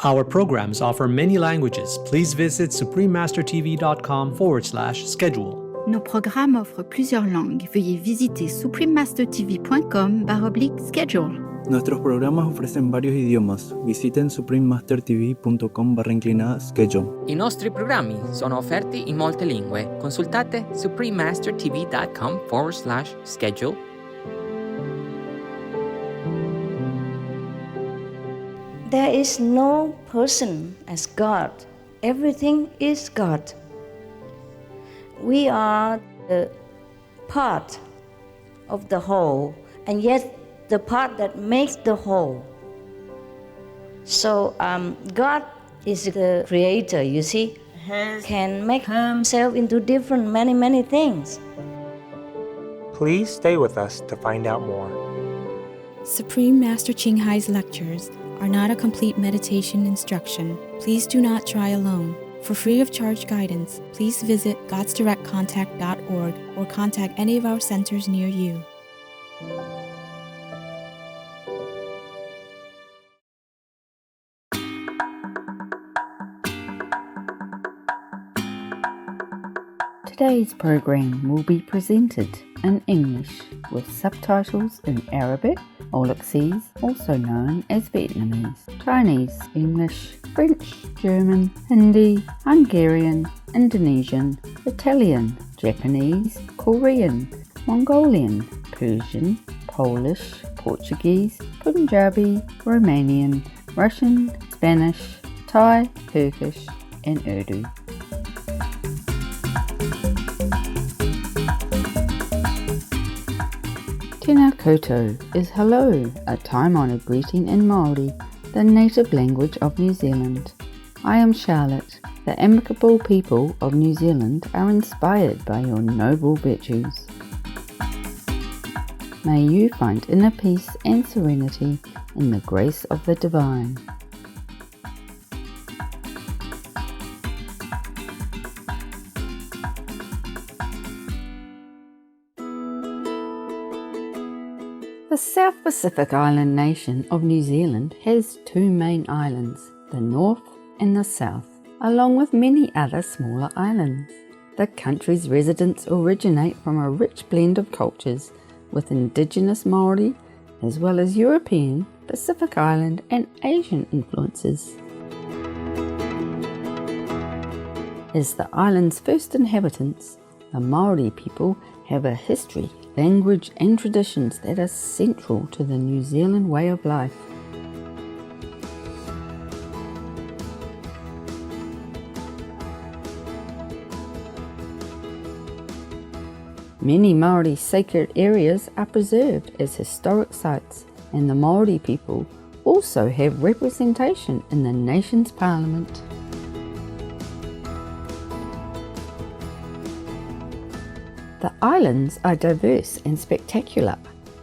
Our programs offer many languages. Please visit suprememastertv.com/schedule. Nos programmes offrent plusieurs langues. Veuillez visiter suprememastertv.com/schedule. Nuestros programas ofrecen varios idiomas. Visiten suprememastertv.com/schedule. I nostri programmi sono offerti in molte lingue. Consultate suprememastertv.com/schedule. There is no person as God. Everything is God. We are the part of the whole, and yet the part that makes the whole. So God is the creator, you see, can make himself into different many things. Please stay with us to find out more. Supreme Master Ching Hai's lectures are not a complete meditation instruction. Please do not try alone. For free of charge guidance, please visit godsdirectcontact.org or contact any of our centers near you. Today's program will be presented in English with subtitles in Arabic, Aulacese, also known as Vietnamese, Chinese, English, French, German, Hindi, Hungarian, Indonesian, Italian, Japanese, Korean, Mongolian, Persian, Polish, Portuguese, Punjabi, Romanian, Russian, Spanish, Thai, Turkish, and Urdu. Tēnā koutou is hello, a time-honoured greeting in Māori, the native language of New Zealand. I am Charlotte. The amicable people of New Zealand are inspired by your noble virtues. May you find inner peace and serenity in the grace of the divine. The South Pacific island nation of New Zealand has two main islands, the North and the South, along with many other smaller islands. The country's residents originate from a rich blend of cultures with indigenous Māori as well as European, Pacific Island and Asian influences. As the island's first inhabitants, the Māori people have a history, language and traditions that are central to the New Zealand way of life. Many Māori sacred areas are preserved as historic sites, and the Māori people also have representation in the nation's parliament. The islands are diverse and spectacular.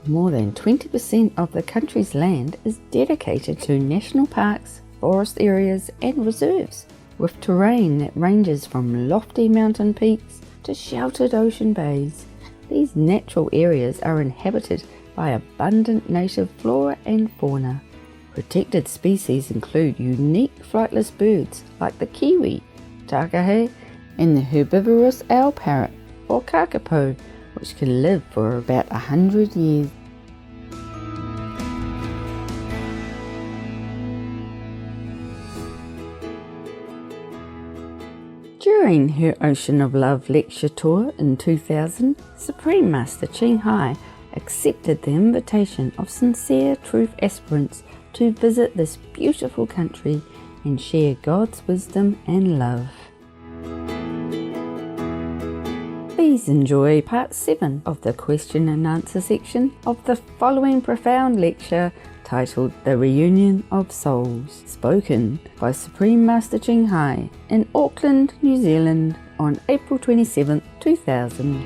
More than 20% of the country's land is dedicated to national parks, forest areas and reserves, with terrain that ranges from lofty mountain peaks to sheltered ocean bays. These natural areas are inhabited by abundant native flora and fauna. Protected species include unique flightless birds like the kiwi, takahe, and the herbivorous owl parrot, or kakapo, which can live for about 100 years. During her Ocean of Love lecture tour in 2000, Supreme Master Ching Hai accepted the invitation of sincere truth aspirants to visit this beautiful country and share God's wisdom and love. Please enjoy part 7 of the question and answer section of the following profound lecture titled The Reunion of Souls, spoken by Supreme Master Ching Hai in Auckland, New Zealand on April 27, 2000.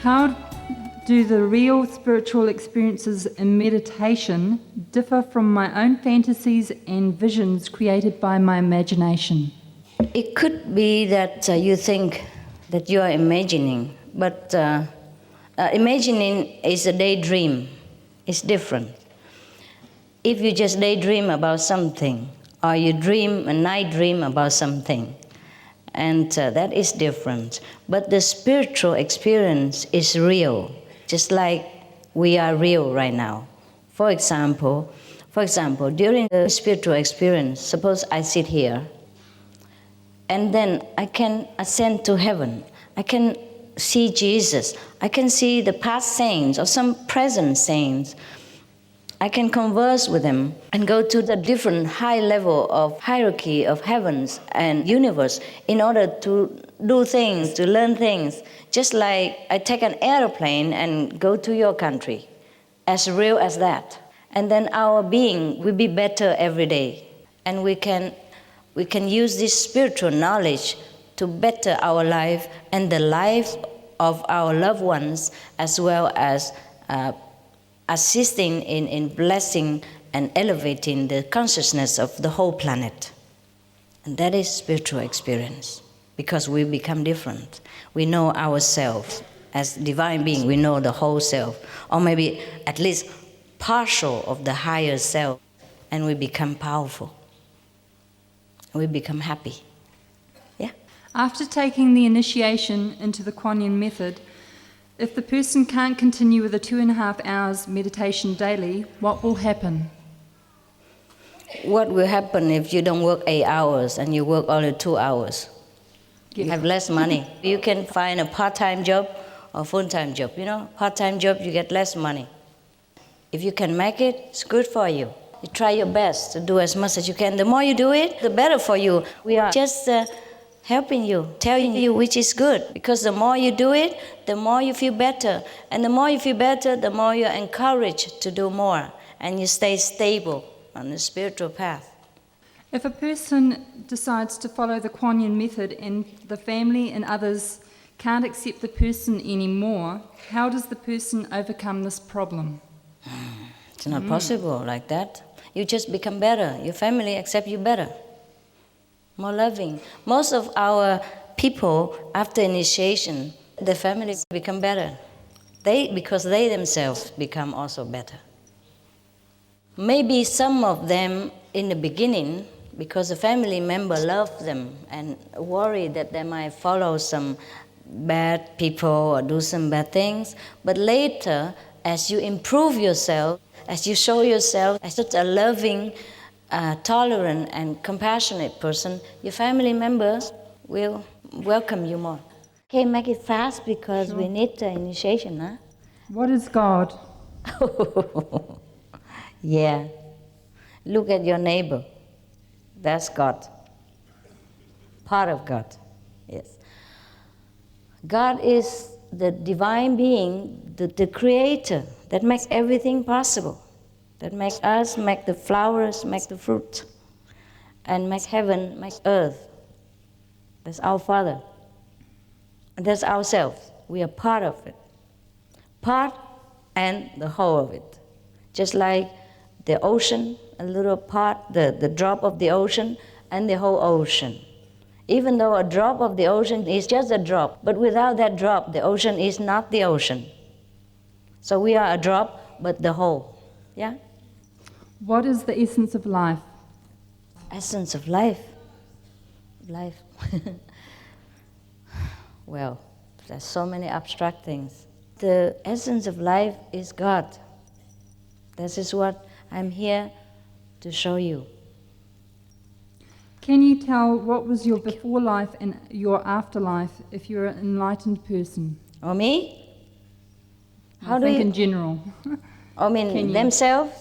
How do the real spiritual experiences in meditation differ from my own fantasies and visions created by my imagination? It could be that you think that you are imagining, but imagining is a daydream. It's different. If you just daydream about something, or you dream a night dream about something, and that is different. But the spiritual experience is real, just like we are real right now. For example, during the spiritual experience, suppose I sit here, and then I can ascend to heaven. I can see Jesus. I can see the past saints or some present saints. I can converse with them and go to the different high level of hierarchy of heavens and universe in order to do things, to learn things. Just like I take an airplane and go to your country, as real as that. And then our being will be better every day. And we can use this spiritual knowledge to better our life and the life of our loved ones, as well as assisting in blessing and elevating the consciousness of the whole planet. And that is spiritual experience, because we become different. We know ourselves as divine being. We know the whole self, or maybe at least partial of the higher self, and we become powerful. We become happy. Yeah? After taking the initiation into the Kuan Yin method, if the person can't continue with the 2.5 hours meditation daily, what will happen? What will happen if you don't work 8 hours and you work only 2 hours? You have less money. You can find a part-time job or full-time job. You know, part-time job, you get less money. If you can make it, it's good for you. You try your best to do as much as you can. The more you do it, the better for you. We are just helping you, telling you which is good. Because the more you do it, the more you feel better. And the more you feel better, the more you're encouraged to do more. And you stay stable on the spiritual path. If a person decides to follow the Kuan Yin method and the family and others can't accept the person anymore, how does the person overcome this problem? It's not possible like that. You just become better. Your family accept you better. More loving. Most of our people, after initiation, the families become better. Because they themselves become also better. Maybe some of them in the beginning, because a family member loves them and worry that they might follow some bad people or do some bad things. But later, as you improve yourself, as you show yourself as such a loving, tolerant and compassionate person, your family members will welcome you more. Okay, make it fast because we need the initiation, huh? What is God? Yeah. Look at your neighbor. That's God. Part of God. Yes. God is the divine being, the creator that makes everything possible. That makes us, make the flowers, make the fruit, and make heaven, make earth. That's our Father. And that's ourselves. We are part of it. Part and the whole of it. Just like the ocean, a little part, the drop of the ocean, and the whole ocean. Even though a drop of the ocean is just a drop, but without that drop, the ocean is not the ocean. So we are a drop, but the whole. Yeah? What is the essence of life? Essence of life? Life. Well, there's so many abstract things. The essence of life is God. This is what I'm here to show you. Can you tell what was your before life and your afterlife if you're an enlightened person? Or me? I think in general. I mean themselves?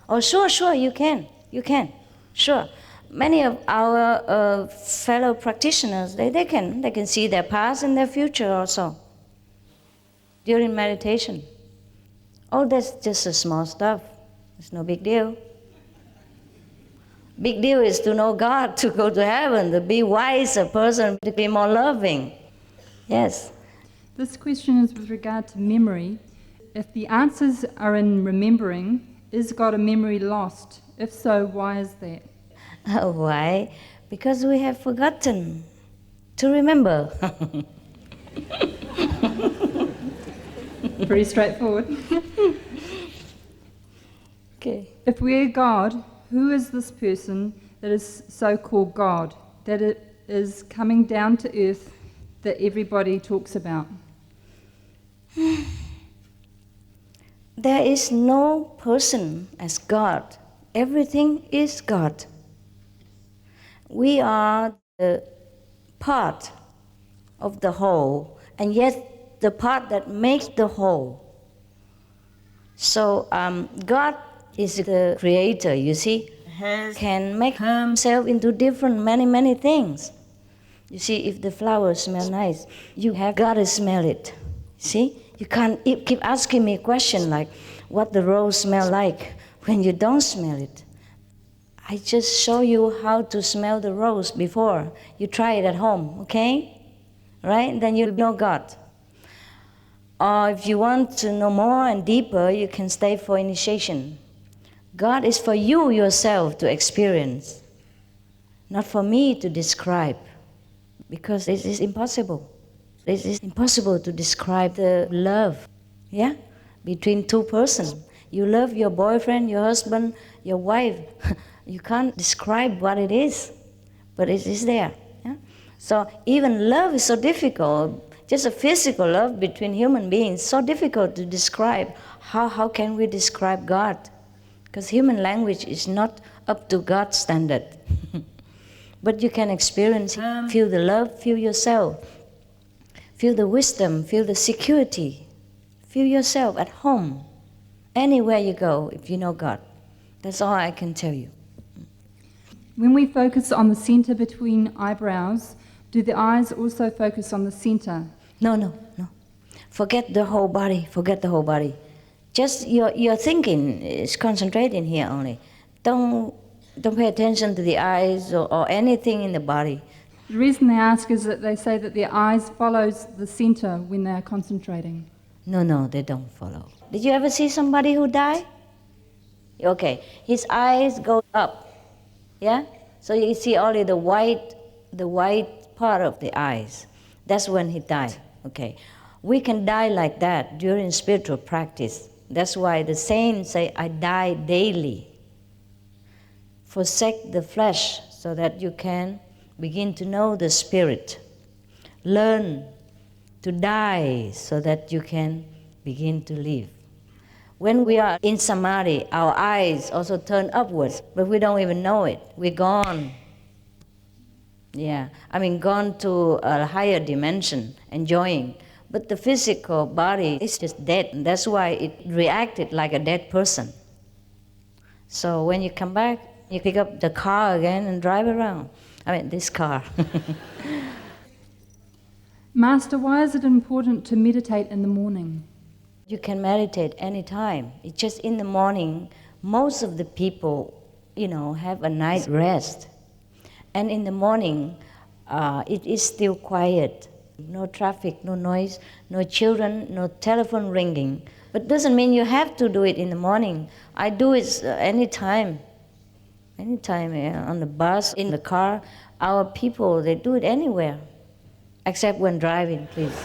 Oh, sure, you can. Sure. Many of our fellow practitioners, they can see their past and their future also during meditation. Oh, that's just a small stuff. It's no big deal. Big deal is to know God, to go to heaven, to be wiser person, to be more loving. Yes. This question is with regard to memory. If the answers are in remembering, is God a memory lost? If so, why is that? Why? Because we have forgotten to remember. Pretty straightforward. Okay. If we're God, who is this person that is so-called God, that it is coming down to earth that everybody talks about? There is no person as God. Everything is God. We are the part of the whole, and yet the part that makes the whole. So God is the creator, you see, can make himself into different many things. You see, if the flowers smell nice, you have got to smell it. See? You can't keep asking me a question like what the rose smell like when you don't smell it. I just show you how to smell the rose before. You try it at home, okay? Right? Then you know God. Or if you want to know more and deeper, you can stay for initiation. God is for you yourself to experience, not for me to describe, because it is impossible. It is impossible to describe the love, yeah, between two persons. You love your boyfriend, your husband, your wife. You can't describe what it is, but it is there. Yeah? So even love is so difficult. Just a physical love between human beings, so difficult to describe. How can we describe God? Because human language is not up to God's standard. But you can experience, feel the love, feel yourself. Feel the wisdom, feel the security. Feel yourself at home, anywhere you go, if you know God. That's all I can tell you. When we focus on the center between eyebrows, do the eyes also focus on the center? No. Forget the whole body, Just your thinking is concentrating here only. Don't pay attention to the eyes or anything in the body. The reason they ask is that they say that their eyes follows the center when they are concentrating. No, they don't follow. Did you ever see somebody who died? Okay, his eyes go up, yeah? So you see only the white part of the eyes. That's when he died, okay? We can die like that during spiritual practice. That's why the saints say, I die daily. Forsake the flesh so that you can begin to know the spirit. Learn to die so that you can begin to live. When we are in samadhi, our eyes also turn upwards, but we don't even know it. We're gone. Yeah, gone to a higher dimension, enjoying. But the physical body is just dead. And that's why it reacted like a dead person. So when you come back, you pick up the car again and drive around. This car. Master, why is it important to meditate in the morning? You can meditate any time. It's just in the morning, most of the people, have a night rest. And in the morning, it is still quiet. No traffic, no noise, no children, no telephone ringing. But doesn't mean you have to do it in the morning. I do it anytime. Anytime, on the bus, in the car. Our people, they do it anywhere. Except when driving, please.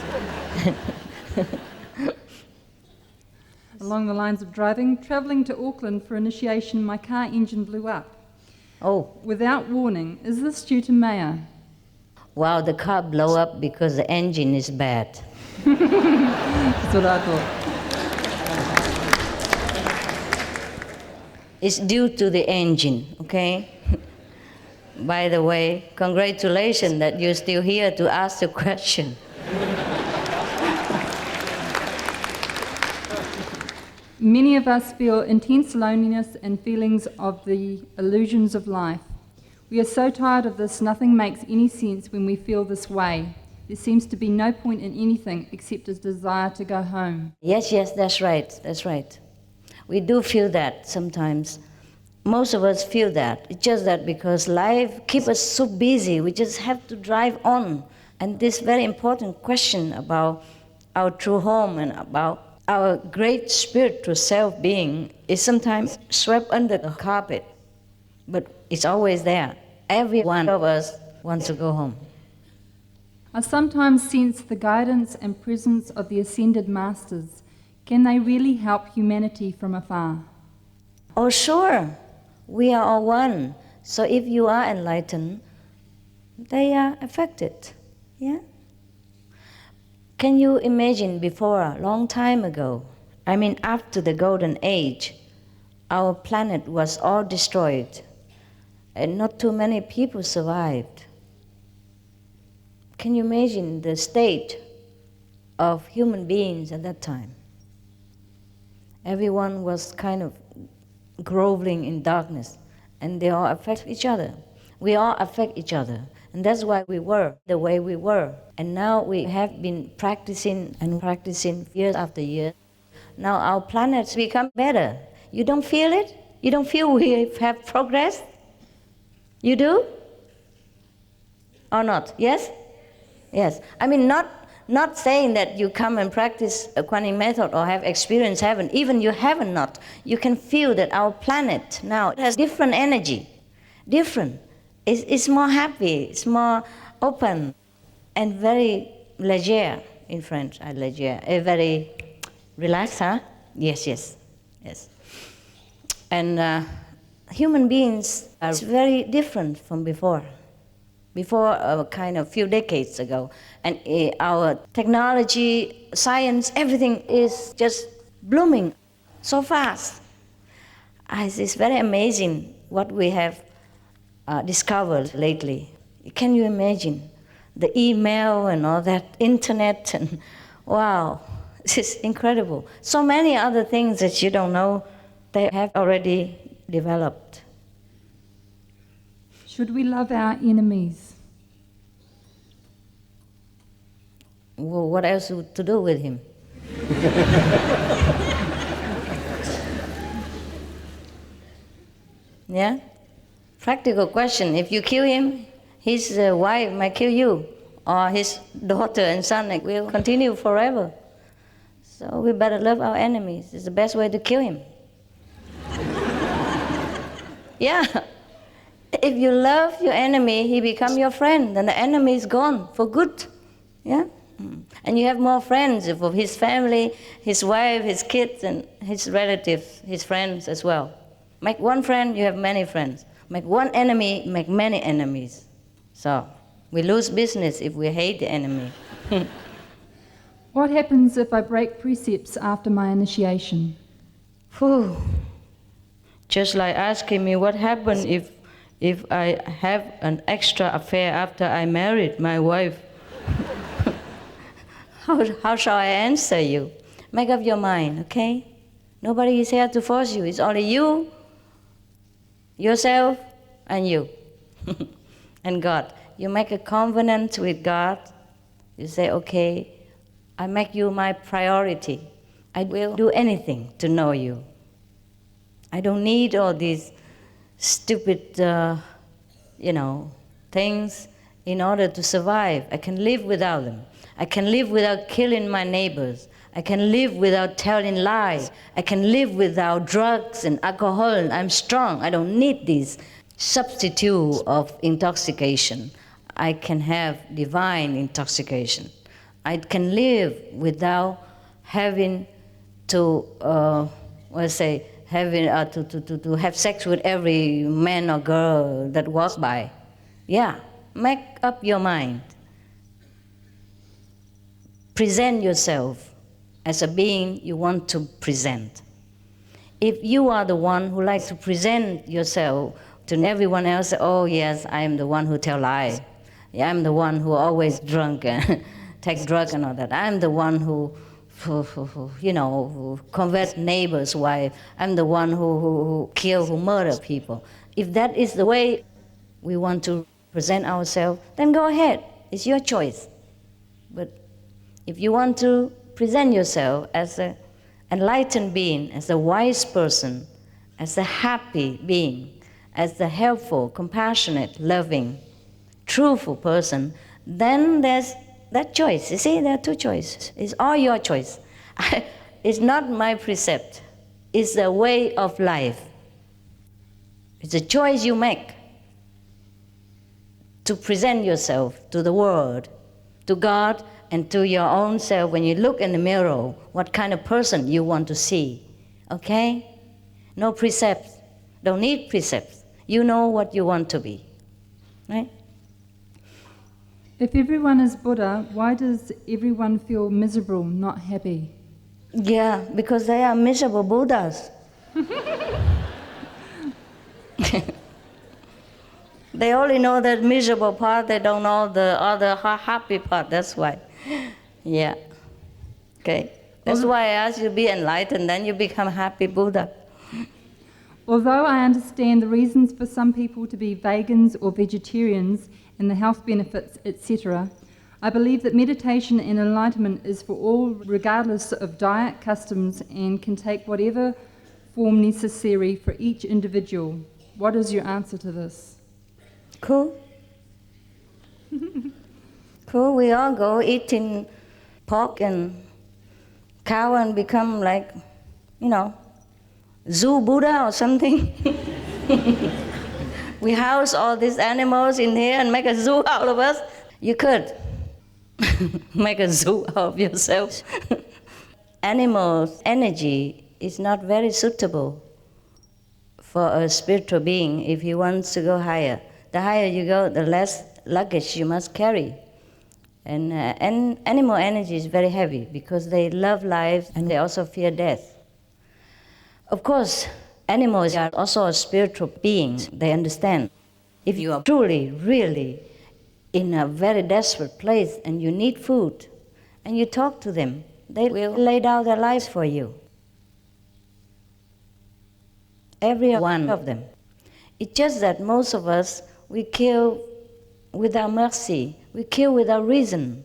Along the lines of driving, travelling to Auckland for initiation, my car engine blew up. Oh. Without warning. Is this due to Maya? Wow, the car blew up because the engine is bad. That's what I thought. It's due to the engine, okay? By the way, congratulations that you're still here to ask the question. Many of us feel intense loneliness and feelings of the illusions of life. We are so tired of this, nothing makes any sense when we feel this way. There seems to be no point in anything except a desire to go home. Yes, that's right. We do feel that sometimes. Most of us feel that. It's just that because life keeps us so busy, we just have to drive on. And this very important question about our true home and about our great spiritual self-being is sometimes swept under the carpet, but it's always there. Every one of us wants to go home. I sometimes sense the guidance and presence of the ascended masters. Can they really help humanity from afar? Oh, sure. We are all one. So if you are enlightened, they are affected. Yeah? Can you imagine before, a long time ago, I mean after the Golden Age, our planet was all destroyed and not too many people survived. Can you imagine the state of human beings at that time? Everyone was kind of groveling in darkness, and they all affect each other. We all affect each other, and that's why we were the way we were. And now we have been practicing and practicing year after year. Now our planets become better. You don't feel it? You don't feel we have progress? You do? Or not? Yes? Yes. I mean, not saying that you come and practice a quantum method or have experienced heaven. Even you haven't not. You can feel that our planet now has different energy. Different. It's more happy. It's more open. And very léger in French. Léger. Very relaxed, huh? Yes, yes. Yes. And human beings are very different from before. Before kind of few decades ago. And our technology, science, everything is just blooming so fast. It's very amazing what we have discovered lately. Can you imagine? The email and all that, internet, and wow, this is incredible. So many other things that you don't know, they have already developed. Should we love our enemies? Well, what else to do with him? Yeah? Practical question. If you kill him, his wife might kill you, or his daughter and son will continue forever. So we better love our enemies. It's the best way to kill him. Yeah. If you love your enemy, he becomes your friend, then the enemy is gone for good. Yeah? And you have more friends of his family, his wife, his kids, and his relatives, his friends as well. Make one friend, you have many friends. Make one enemy, make many enemies. So we lose business if we hate the enemy. What happens if I break precepts after my initiation? Whew. Just like asking me what happened if I have an extra affair after I married my wife. How shall I answer you? Make up your mind, okay? Nobody is here to force you. It's only you, yourself, and you, and God. You make a covenant with God. You say, okay, I make you my priority. I will do anything to know you. I don't need all these stupid, things in order to survive. I can live without them. I can live without killing my neighbors. I can live without telling lies. I can live without drugs and alcohol. I'm strong. I don't need this substitute of intoxication. I can have divine intoxication. I can live without having to, to have sex with every man or girl that walks by. Yeah, make up your mind. Present yourself as a being you want to present. If you are the one who likes to present yourself to everyone else, oh yes, I am the one who tell lies. Yeah, I'm the one who always drunk and take drugs and all that. I'm the one who convert neighbor's wife. I'm the one who kill, who murder people. If that is the way we want to present ourselves, then go ahead. It's your choice. But if you want to present yourself as an enlightened being, as a wise person, as a happy being, as a helpful, compassionate, loving, truthful person, then there's that choice. You see, there are two choices. It's all your choice. It's not my precept. It's the way of life. It's a choice you make to present yourself to the world, to God, and to your own self. When you look in the mirror, what kind of person you want to see. Okay? No precepts. Don't need precepts. You know what you want to be. Right? If everyone is Buddha, why does everyone feel miserable, not happy? Yeah, because they are miserable Buddhas. They only know that miserable part, they don't know the other happy part, that's why. Yeah. Okay. That's why I asked you to be enlightened, then you become happy Buddha. Although I understand the reasons for some people to be vegans or vegetarians and the health benefits, etc., I believe that meditation and enlightenment is for all, regardless of diet, customs, and can take whatever form necessary for each individual. What is your answer to this? Cool. Cool, we all go eating pork and cow and become like, zoo Buddha or something. We house all these animals in here and make a zoo out of us. You could make a zoo out of yourself. Animals' energy is not very suitable for a spiritual being if he wants to go higher. The higher you go, the less luggage you must carry. And animal energy is very heavy because they love life and they also fear death. Of course, animals are also spiritual beings. They understand. If you are truly, really in a very desperate place and you need food and you talk to them, they will lay down their lives for you. Every one of them. It's just that most of us, we kill without mercy. We kill without reason.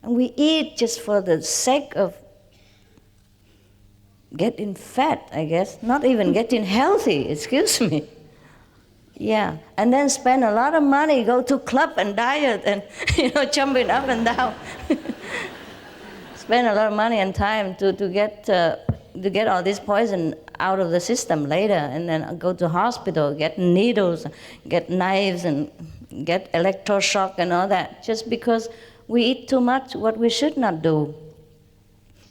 And we eat just for the sake of getting fat, I guess. Not even getting healthy, excuse me. Yeah, and then spend a lot of money, go to club and diet and, jumping up and down. Spend a lot of money and time to get all this poison out of the system later, and then go to hospital, get needles, get knives, and get electroshock and all that, just because we eat too much what we should not do.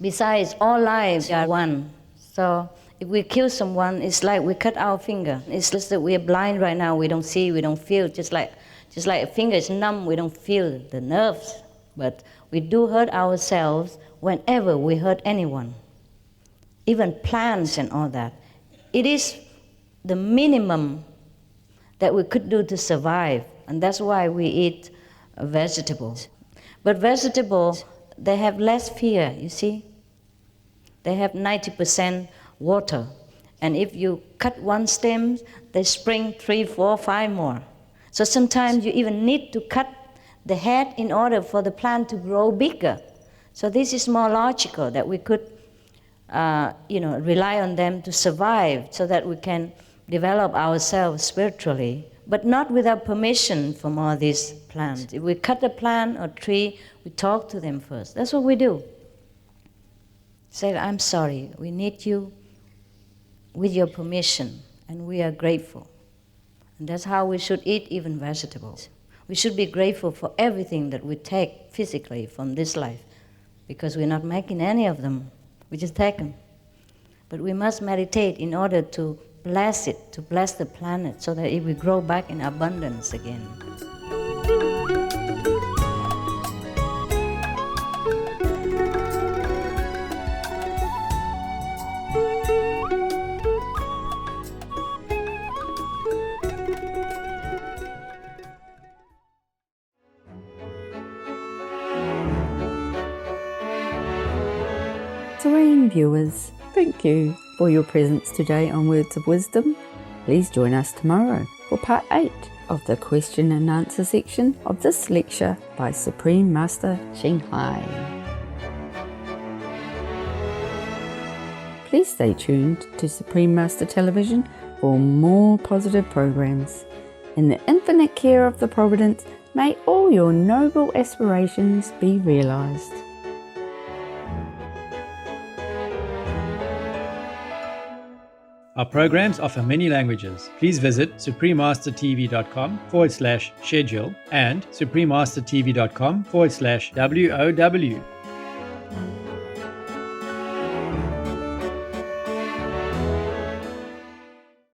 Besides, all lives are one. So if we kill someone, it's like we cut our finger. It's just that we are blind right now. We don't see, we don't feel. Just like a finger is numb, we don't feel the nerves. But we do hurt ourselves whenever we hurt anyone. Even plants and all that. It is the minimum that we could do to survive. And that's why we eat vegetables. But vegetables, they have less fear, you see. They have 90% water. And if you cut one stem, they spring 3, 4, 5 more. So sometimes you even need to cut the head in order for the plant to grow bigger. So this is more logical, that we could rely on them to survive so that we can develop ourselves spiritually, but not without permission from all these plants. If we cut a plant or tree, we talk to them first. That's what we do. Say, I'm sorry, we need you with your permission, and we are grateful. And that's how we should eat even vegetables. We should be grateful for everything that we take physically from this life, because we're not making any of them. We just take them. But we must meditate in order to bless it, to bless the planet, so that it will grow back in abundance again. Serene viewers, thank you for your presence today on Words of Wisdom. Please join us tomorrow for part 8 of the question and answer section of this lecture by Supreme Master Ching Hai. Please stay tuned to Supreme Master Television for more positive programs. In the infinite care of the Providence, May all your noble aspirations be realized. Our programs offer many languages. Please visit suprememastertv.com/schedule and suprememastertv.com/WOW.